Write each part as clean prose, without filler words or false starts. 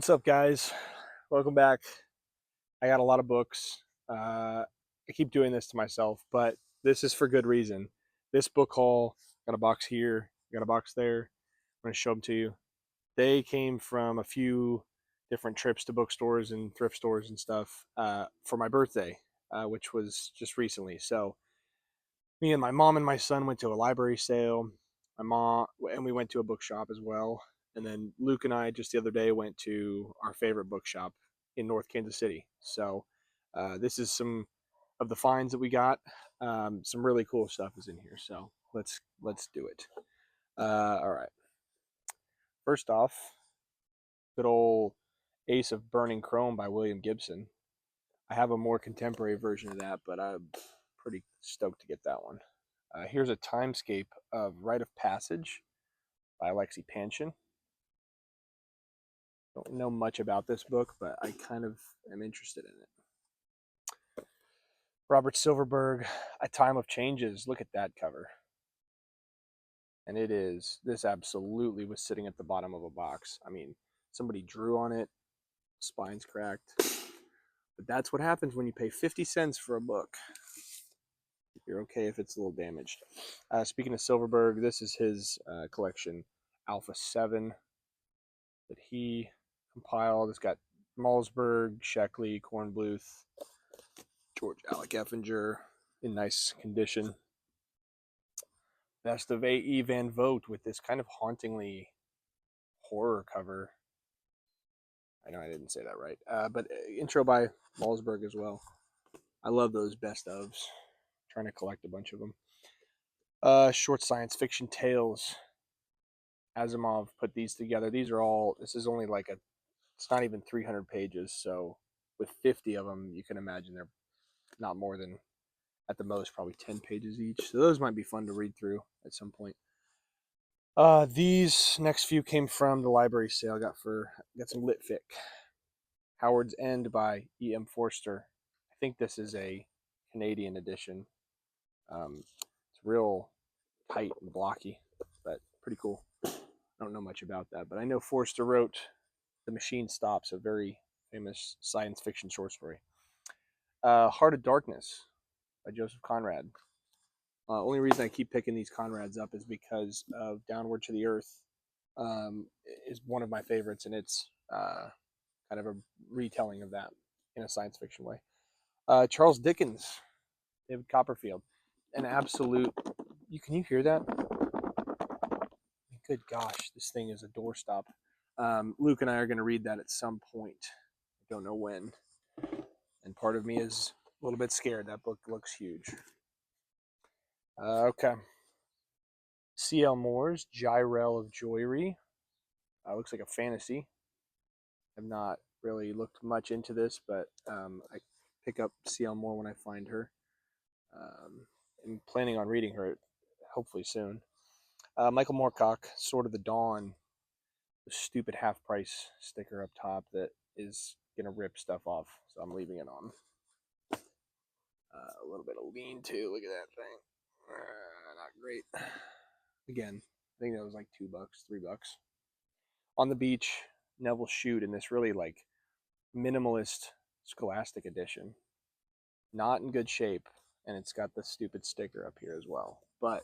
What's up, guys? Welcome back. I got a lot of books. I keep doing this to myself, but this is for good reason. This book haul, got a box here, got a box there. I'm going to show them to you. They came from a few different trips to bookstores and thrift stores and stuff for my birthday, which was just recently. So, me and my mom and my son went to a library sale. My mom, and we went to a bookshop as well. And then Luke and I just the other day went to our favorite bookshop in North Kansas City. So this is some of the finds that we got. Some really cool stuff is in here. So let's do it. All right. First off, good old Ace of Burning Chrome by William Gibson. I have a more contemporary version of that, but I'm pretty stoked to get that one. Here's a timescape of Rite of Passage by Alexei Panshin. Don't know much about this book, but I kind of am interested in it. Robert Silverberg, A Time of Changes. Look at that cover. And it is, this absolutely was sitting at the bottom of a box. I mean, somebody drew on it, spine's cracked. But that's what happens when you pay 50 cents for a book. You're okay if it's a little damaged. Speaking of Silverberg, this is his collection, Alpha 7, that he compiled. It's got Malsberg, Sheckley, Kornbluth, George Alec Effinger in nice condition. Best of A.E. Van Vogt with this kind of hauntingly horror cover. I know I didn't say that right. But intro by Malsberg as well. I love those best ofs. I'm trying to collect a bunch of them. Short science fiction tales. Asimov put these together. These are all, this is only like it's not even 300 pages. So with 50 of them, you can imagine they're not more than, at the most, probably 10 pages each. So those might be fun to read through at some point. These next few came from the library sale. Got some lit fic. Howard's End by E.M. Forster. I think this is a Canadian edition. It's real tight and blocky, but pretty cool. I don't know much about that, but I know Forster wrote The Machine Stops, a very famous science fiction short story. Heart of Darkness by Joseph Conrad. Only reason I keep picking these Conrads up is because of Downward to the Earth is one of my favorites, and it's kind of a retelling of that in a science fiction way. Charles Dickens, David Copperfield, an absolute. Can you hear that? Good gosh, this thing is a doorstop. Luke and I are going to read that at some point. I don't know when, and part of me is a little bit scared. That book looks huge. Okay. C.L. Moore's Jirel of Joiry. Looks like a fantasy. I've not really looked much into this, but I pick up C.L. Moore when I find her. I'm planning on reading her hopefully soon. Michael Moorcock, Sword of the Dawn. The stupid half price sticker up top that is going to rip stuff off, so I'm leaving it on. A little bit of lean too. Look at that thing. Not great. Again, I think that was like $2, $3. On the Beach, Nevil Shute in this really like minimalist Scholastic edition. Not in good shape, and it's got the stupid sticker up here as well. But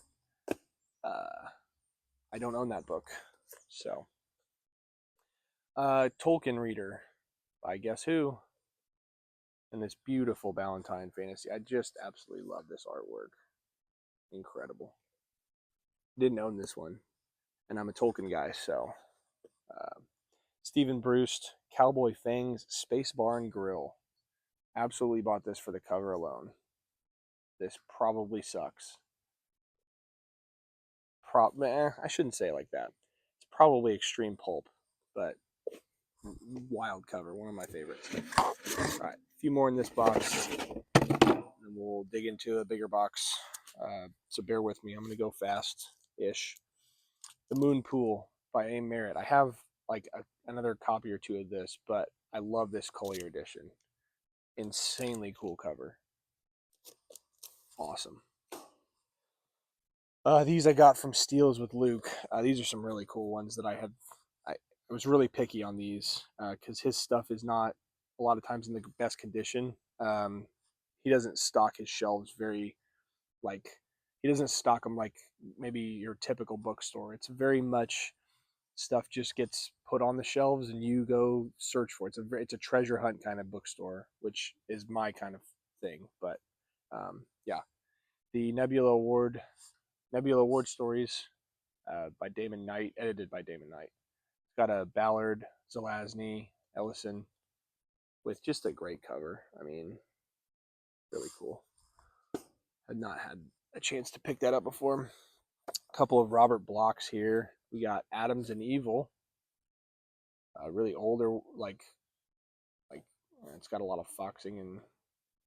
I don't own that book, so. Tolkien Reader by Guess Who, and this beautiful Ballantine fantasy. I just absolutely love this artwork. Incredible. Didn't own this one, and I'm a Tolkien guy, so. Stephen Brust, Cowboy Feng's Space Bar and Grille. Absolutely bought this for the cover alone. This probably sucks. I shouldn't say it like that. It's probably extreme pulp, but wild cover, one of my favorites. All right, a few more in this box, and we'll dig into a bigger box. So bear with me. I'm going to go fast-ish. The Moon Pool by A. Merritt. I have like another copy or two of this, but I love this Collier edition. Insanely cool cover. Awesome. These I got from Steals with Luke. These are some really cool ones that I I was really picky on these because his stuff is not a lot of times in the best condition. He doesn't stock his shelves very like he doesn't stock them like maybe your typical bookstore. It's very much stuff just gets put on the shelves and you go search for it. It's a treasure hunt kind of bookstore, which is my kind of thing. But yeah, the Nebula Award stories by Damon Knight, edited by Damon Knight. It's got a Ballard, Zelazny, Ellison with just a great cover. I mean, really cool. Had not had a chance to pick that up before. A couple of Robert Blochs here. We got Atoms and Evil. Really older, like it's got a lot of foxing and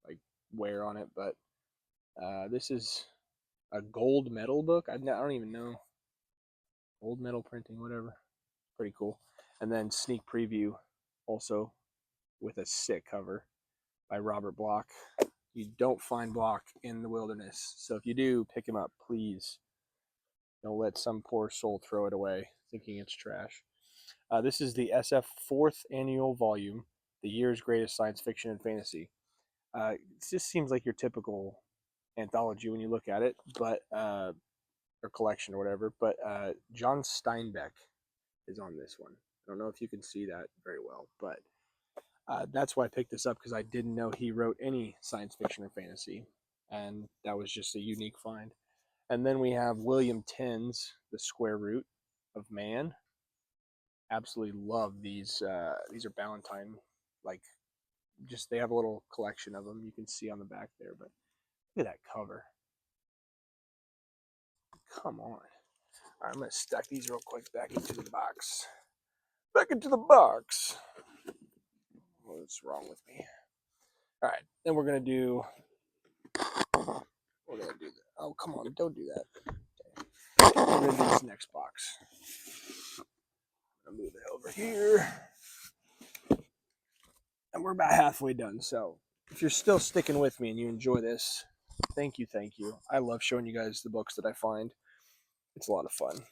like wear on it, but this is a gold medal book. I don't even know. Gold medal printing, whatever. Pretty cool. And then Sneak Preview, also with a sick cover by Robert Bloch. You don't find Bloch in the wilderness, so if you do, pick him up, please. Don't let some poor soul throw it away thinking it's trash. This is the SF 4th annual volume, the year's greatest science fiction and fantasy. It just seems like your typical anthology when you look at it, but or collection or whatever. But John Steinbeck is on this one. I don't know if you can see that very well, but that's why I picked this up, because I didn't know he wrote any science fiction or fantasy, and that was just a unique find. And then we have William Tenn's The Square Root of Man. Absolutely love these. These are Ballantine, like, just they have a little collection of them you can see on the back there, but look at that cover. Come on. All right, I'm going to stack these real quick back into the box. Back into the box. What's wrong with me? All right, then we're going to do that. Oh, come on, don't do that. Okay. We're going to do this next box. I'm going to move it over here. And we're about halfway done, so if you're still sticking with me and you enjoy this, thank you. I love showing you guys the books that I find. It's a lot of fun.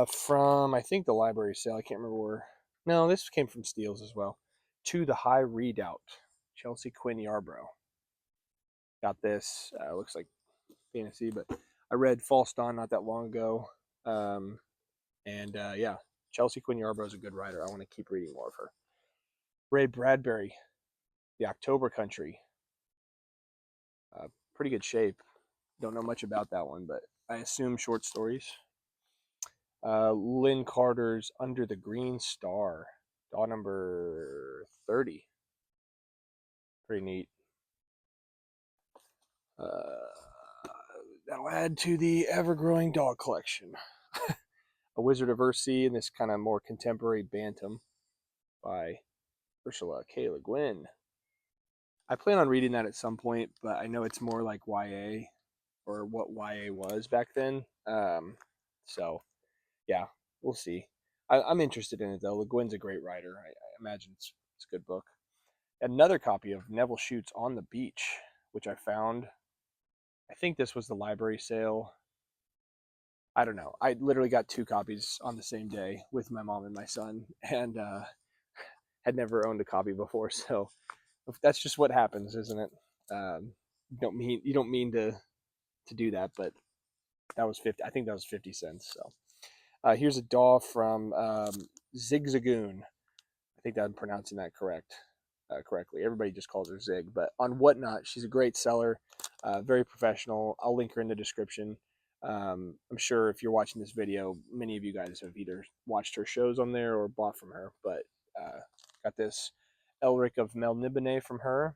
From, I think, the library sale. I can't remember where. No, this came from Steele's as well. To the High Redoubt, Chelsea Quinn Yarbrough. Got this. Looks like fantasy, but I read False Dawn not that long ago. Yeah, Chelsea Quinn Yarbrough is a good writer. I want to keep reading more of her. Ray Bradbury, The October Country. Pretty good shape. Don't know much about that one, but I assume short stories. Lynn Carter's Under the Green Star, DAW number 30. Pretty neat. That'll add to the ever-growing dog collection. A Wizard of Earthsea in this kind of more contemporary bantam by Ursula K. Le Guin. I plan on reading that at some point, but I know it's more like YA, or what YA was back then. So, yeah, we'll see. I'm interested in it, though. Le Guin's a great writer. I imagine it's a good book. Another copy of Nevil Shute's On the Beach, which I found. I think this was the library sale. I don't know. I literally got 2 copies on the same day with my mom and my son, and had never owned a copy before. So that's just what happens, isn't it? You don't mean to do that, but that was 50. I think that was 50 cents. So here's a DAW from Zigzagoon. I think I'm pronouncing that correctly. Everybody just calls her Zig, but on Whatnot, she's a great seller, very professional. I'll link her in the description. I'm sure if you're watching this video, many of you guys have either watched her shows on there or bought from her, but got this Elric of Melniboné from her,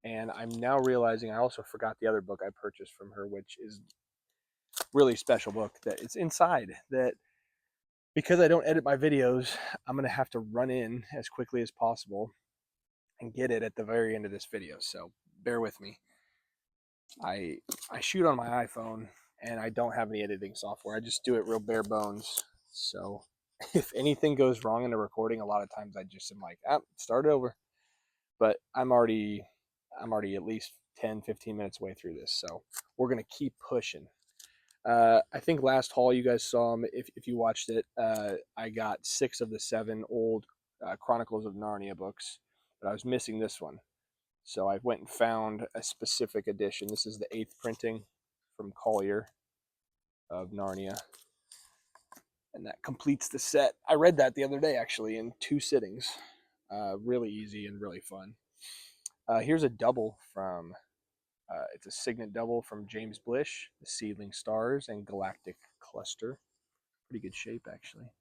and I'm now realizing I also forgot the other book I purchased from her, which is really special book that it's inside, that because I don't edit my videos, I'm going to have to run in as quickly as possible and get it at the very end of this video, so bear with me. I shoot on my iPhone, and I don't have any editing software. I just do it real bare bones. So if anything goes wrong in the recording, a lot of times I just am like, start over. But I'm already at least 10, 15 minutes away through this, so we're going to keep pushing. I think last haul you guys saw them. If you watched it, I got 6 of the 7 old Chronicles of Narnia books, but I was missing this one. So I went and found a specific edition. This is the 8th printing from Collier of Narnia. And that completes the set. I read that the other day, actually, in 2 sittings. Really easy and really fun. Here's a double from, it's a signet double from James Blish, The Seedling Stars and Galactic Cluster. Pretty good shape, actually.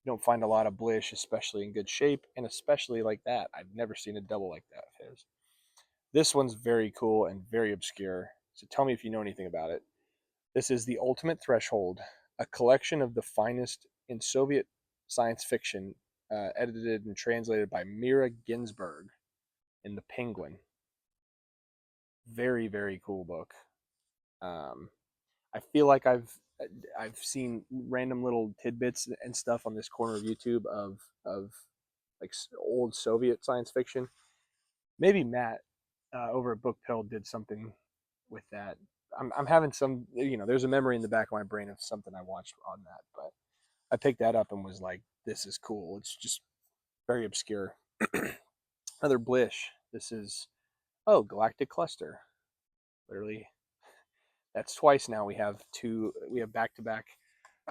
You don't find a lot of Blish, especially in good shape, and especially like that. I've never seen a double like that of his. This one's very cool and very obscure, so tell me if you know anything about it. This is The Ultimate Threshold, a collection of the finest in Soviet science fiction, edited and translated by Mirra Ginsburg in The Penguin. Very, very cool book. I feel like I've seen random little tidbits and stuff on this corner of YouTube of like old Soviet science fiction. Maybe Matt over at Book Pill did something with that. I'm having some, there's a memory in the back of my brain of something I watched on that, but I picked that up and was like, this is cool. It's just very obscure. Another Blish. This is, Galactic Cluster. Literally, that's twice now we have back to back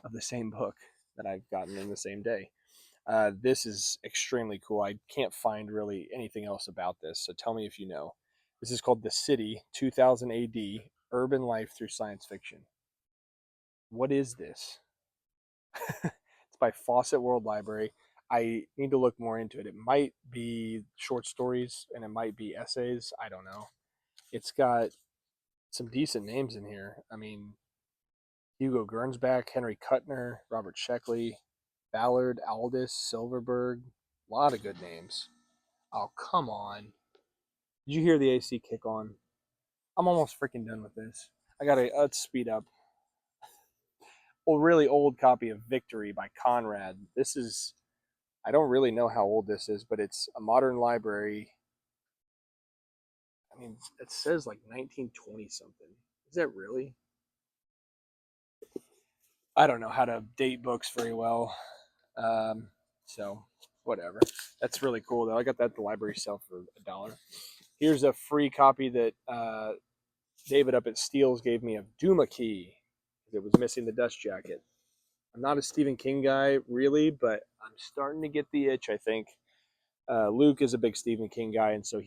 of the same book that I've gotten in the same day. This is extremely cool. I can't find really anything else about this, so tell me if you know. This is called The City, 2000 AD, Urban Life Through Science Fiction. What is this? It's by Fawcett World Library. I need to look more into it. It might be short stories and it might be essays. I don't know. It's got some decent names in here. I mean, Hugo Gernsback, Henry Kuttner, Robert Sheckley, Ballard, Aldous, Silverberg. A lot of good names. Oh, come on. Did you hear the AC kick on? I'm almost freaking done with this. Let's speed up. A really old copy of Victory by Conrad. This is, I don't really know how old this is, but it's a modern library. I mean, it says like 1920 something. Is that really? I don't know how to date books very well. So, whatever. That's really cool, though. I got that at the library sale for $1. Here's a free copy that David up at Steele's gave me of Duma Key. It was missing the dust jacket. I'm not a Stephen King guy, really, but I'm starting to get the itch, I think. Luke is a big Stephen King guy, and so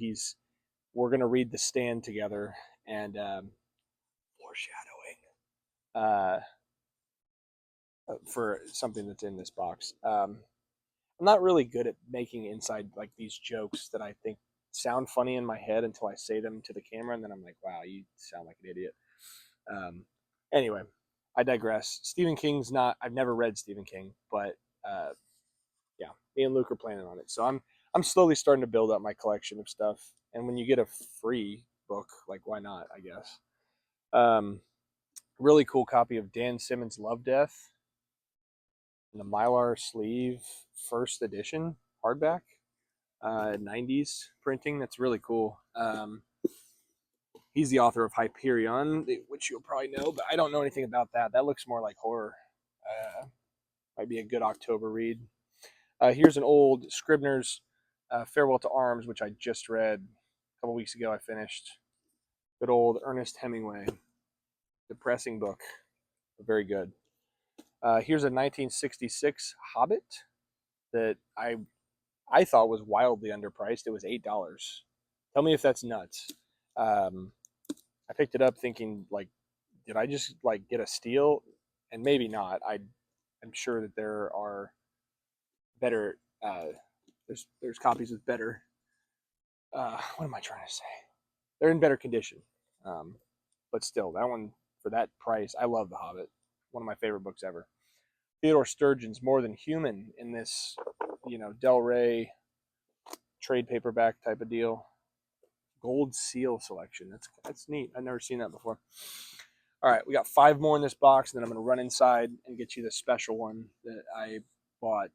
we're going to read The Stand together, and foreshadowing for something that's in this box. I'm not really good at making inside like these jokes that I think sound funny in my head until I say them to the camera, and then I'm like, wow, you sound like an idiot. Anyway, I digress. Stephen King's not. I've never read Stephen King, but yeah, me and Luke are planning on it. So I'm slowly starting to build up my collection of stuff. And when you get a free book, like why not? I guess. Really cool copy of Dan Simmons' Love Death in the Mylar sleeve, first edition hardback, 90s printing. That's really cool. He's the author of Hyperion, which you'll probably know, but I don't know anything about that. That looks more like horror. Might be a good October read. Here's an old Scribner's Farewell to Arms, which I just read a couple weeks ago. I finished. Good old Ernest Hemingway. Depressing book. Very good. Here's a 1966 Hobbit that I thought was wildly underpriced. It was $8. Tell me if that's nuts. I picked it up thinking, like, did I just like get a steal? And maybe not. I'm sure that there are better. There's copies with better. What am I trying to say? They're in better condition. But still, that one for that price, I love The Hobbit. One of my favorite books ever. Theodore Sturgeon's More Than Human in this, Del Rey trade paperback type of deal. Gold seal selection. That's neat. I've never seen that before. All right, we got 5 more in this box, and then I'm going to run inside and get you the special one that I bought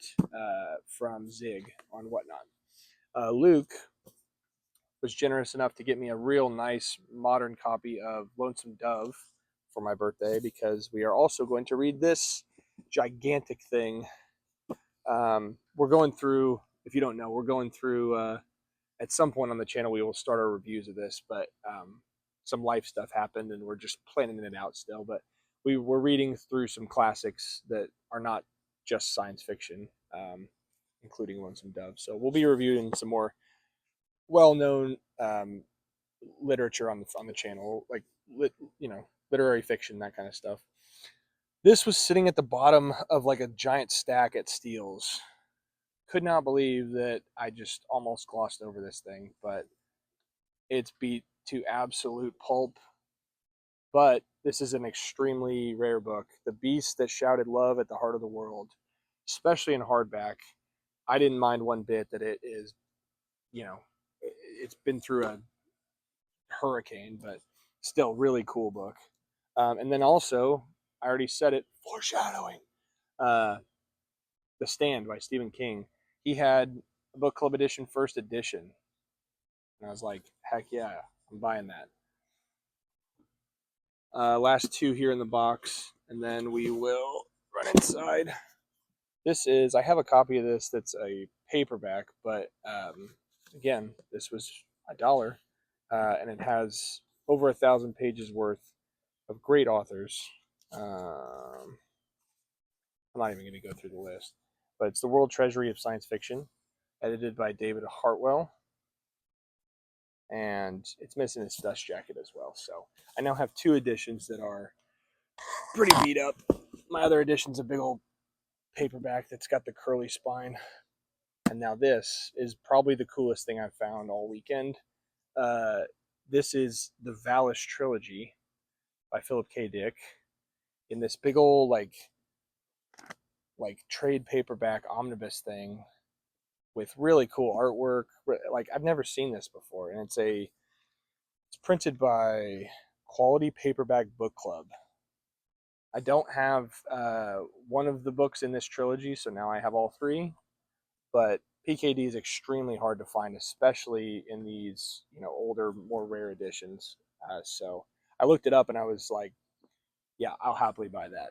from Zig on Whatnot. Luke was generous enough to get me a real nice modern copy of Lonesome Dove, for my birthday because we are also going to read this gigantic thing. We're going through, if you don't know, we're going through, at some point on the channel, we will start our reviews of this, but some life stuff happened and we're just planning it out still. But we're reading through some classics that are not just science fiction, including Lonesome Dove. So we'll be reviewing some more well-known literature on the channel, like literary fiction, that kind of stuff. This was sitting at the bottom of like a giant stack at Steele's. Could not believe that I just almost glossed over this thing, but it's beat to absolute pulp. But this is an extremely rare book. The Beast That Shouted Love at the Heart of the World, especially in hardback. I didn't mind one bit that it is, it's been through a hurricane, but still really cool book. And then also, I already said it, foreshadowing, The Stand by Stephen King. He had a book club edition, first edition. And I was like, heck yeah, I'm buying that. Last two here in the box, and then we will run inside. I have a copy of this that's a paperback, but again, this was $1, and it has over 1,000 pages worth of great authors. I'm not even going to go through the list, but it's The World Treasury of Science Fiction, edited by David Hartwell, and it's missing its dust jacket as well. So I now have two editions that are pretty beat up. My other edition's a big old paperback that's got the curly spine. And now this is probably the coolest thing I've found all weekend. This is the Valis trilogy by Philip K. Dick in this big old like trade paperback omnibus thing with really cool artwork. Like I've never seen this before, and it's printed by Quality Paperback Book Club. I don't have one of the books in this trilogy, so now I have all three. But PKD is extremely hard to find, especially in these older, more rare editions. So I looked it up and I was like, yeah, I'll happily buy that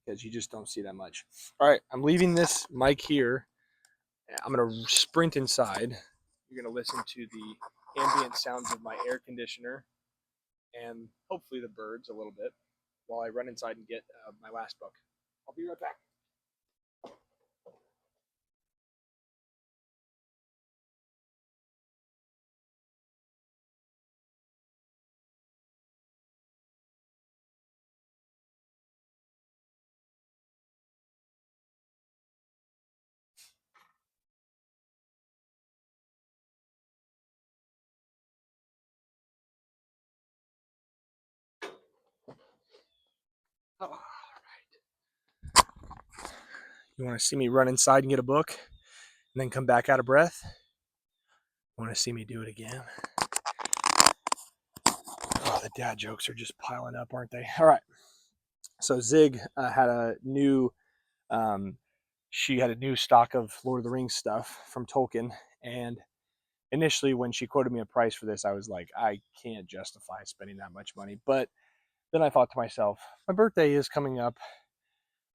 because you just don't see that much. All right, I'm leaving this mic here. I'm going to sprint inside. You're going to listen to the ambient sounds of my air conditioner and hopefully the birds a little bit while I run inside and get my last book. I'll be right back. Oh, all right. You want to see me run inside and get a book and then come back out of breath? You want to see me do it again? Oh, the dad jokes are just piling up, aren't they? All right. So Zig had a new, she had a new stock of Lord of the Rings stuff from Tolkien, and initially when she quoted me a price for this, I was like, I can't justify spending that much money. But then I thought to myself, my birthday is coming up.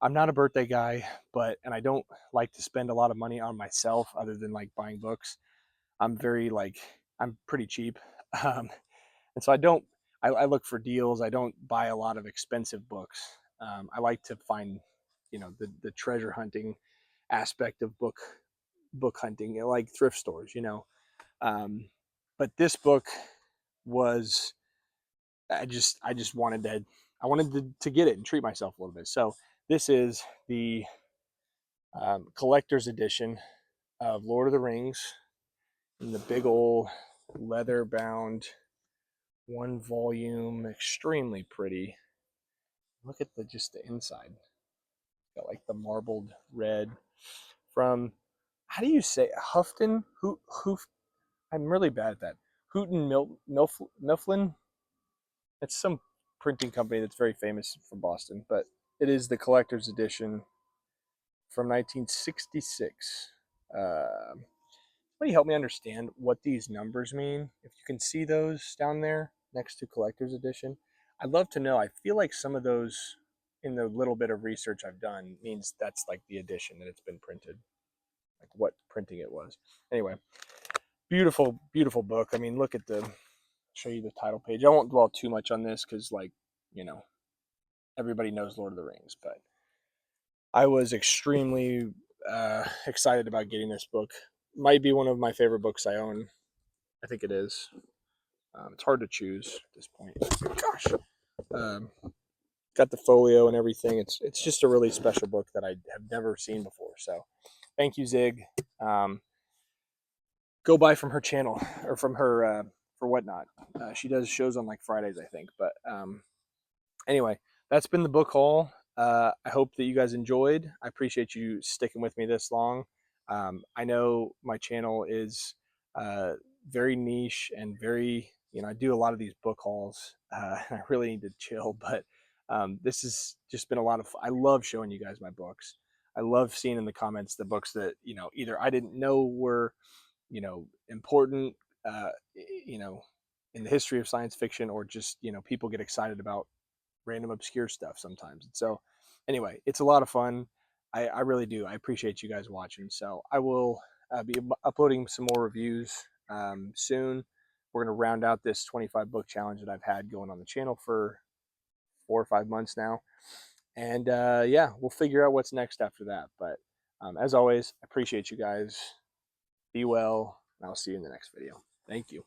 I'm not a birthday guy, and I don't like to spend a lot of money on myself other than like buying books. I'm pretty cheap. And so I look for deals. I don't buy a lot of expensive books. I like to find, the treasure hunting aspect of book hunting, like thrift stores, but this book was, I just wanted to get it and treat myself a little bit. So this is the collector's edition of Lord of the Rings in the big old leather bound one volume, extremely pretty. Look at the inside. Got like the marbled red from, how do you say it? Houghton? I'm really bad at that. Houghton Mifflin. It's some printing company that's very famous from Boston, but it is the collector's edition from 1966. Somebody help me understand what these numbers mean. If you can see those down there next to collector's edition, I'd love to know. I feel like some of those, in the little bit of research I've done, means that's like the edition that it's been printed, like what printing it was. Anyway, beautiful, beautiful book. I mean, look at the, show you the title page. I won't dwell too much on this because, like, you know, everybody knows Lord of the Rings, but I was extremely excited about getting this book. Might be one of my favorite books I own. I think it is. It's hard to choose at this point. Gosh, um, got the folio and everything. It's just a really special book that I have never seen before. So, thank you, Zig. Go buy from her channel or from her for whatnot. She does shows on like Fridays, I think. But anyway, that's been the book haul. I hope that you guys enjoyed. I appreciate you sticking with me this long. I know my channel is uh, very niche and very, you know, I do a lot of these book hauls. I really need to chill, but this has just been a lot of fun. I love showing you guys my books. I love seeing in the comments the books that, you know, either I didn't know were, you know, important, uh, you know, in the history of science fiction, or just, you know, people get excited about random obscure stuff sometimes. So anyway, it's a lot of fun. I really do. I appreciate you guys watching. So I will be uploading some more reviews soon. We're going to round out this 25 book challenge that I've had going on the channel for 4 or 5 months now. And yeah, we'll figure out what's next after that. But as always, I appreciate you guys. Be well. And I'll see you in the next video. Thank you.